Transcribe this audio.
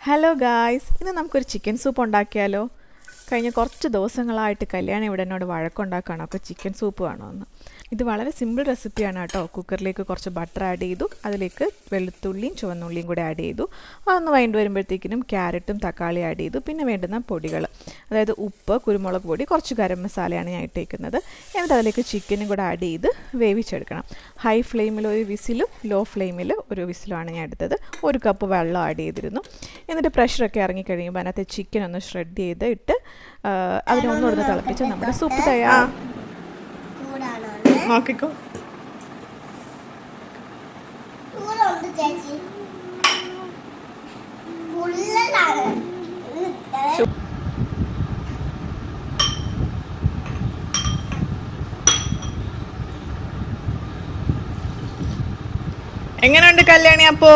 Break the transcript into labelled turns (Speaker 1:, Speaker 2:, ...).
Speaker 1: Hello guys, ഇന്ന് നമുക്കൊരു chicken soup ഉണ്ടാക്കിയാലോ? കഴിഞ്ഞ കുറച്ച് ദിവസങ്ങളായിട്ട് കല്യാണം ഇവിടെ എന്നോട് വഴക്കുണ്ടാക്കുകയാണ്, അപ്പോൾ ചിക്കൻ സൂപ്പ് വേണമെന്ന്. ഇത് വളരെ സിമ്പിൾ റെസിപ്പിയാണ് കേട്ടോ. കുക്കറിലേക്ക് കുറച്ച് ബട്ടർ ആഡ് ചെയ്തു, അതിലേക്ക് വെളുത്തുള്ളിയും ചുവന്നുള്ളിയും കൂടി ആഡ് ചെയ്തു. അതൊന്ന് വഴണ്ട് വരുമ്പോഴത്തേക്കിനും ക്യാരറ്റും തക്കാളി ആഡ് ചെയ്തു. പിന്നെ വേണ്ടുന്ന പൊടികൾ, അതായത് ഉപ്പ്, കുരുമുളക് പൊടി, കുറച്ച് ഗരം മസാലയാണ് ഞാൻ ഇട്ടേക്കുന്നത്. എന്നിട്ട് അതിലേക്ക് ചിക്കനും കൂടെ ആഡ് ചെയ്ത് വേവിച്ചെടുക്കണം. ഹൈ ഫ്ലെയിമിൽ ഒരു വിസിലും ലോ ഫ്ലെയിമിൽ ഒരു വിസിലുമാണ് ഞാൻ എടുത്തത്. 1 കപ്പ് വെള്ളം ആഡ് ചെയ്തിരുന്നു. എന്നിട്ട് പ്രഷറൊക്കെ ഇറങ്ങിക്കഴിയുമ്പോൾ അതിനകത്ത് ചിക്കൻ ഒന്ന് ഷ്രെഡ് ചെയ്ത് ഇട്ട് അതിനൊന്നുകൂടെ തിളപ്പിച്ച് നമ്മുടെ സൂപ്പ് തയ്യാർ. നോക്കിക്കോ. എങ്ങനെയുണ്ട് കല്യാണി? അപ്പോ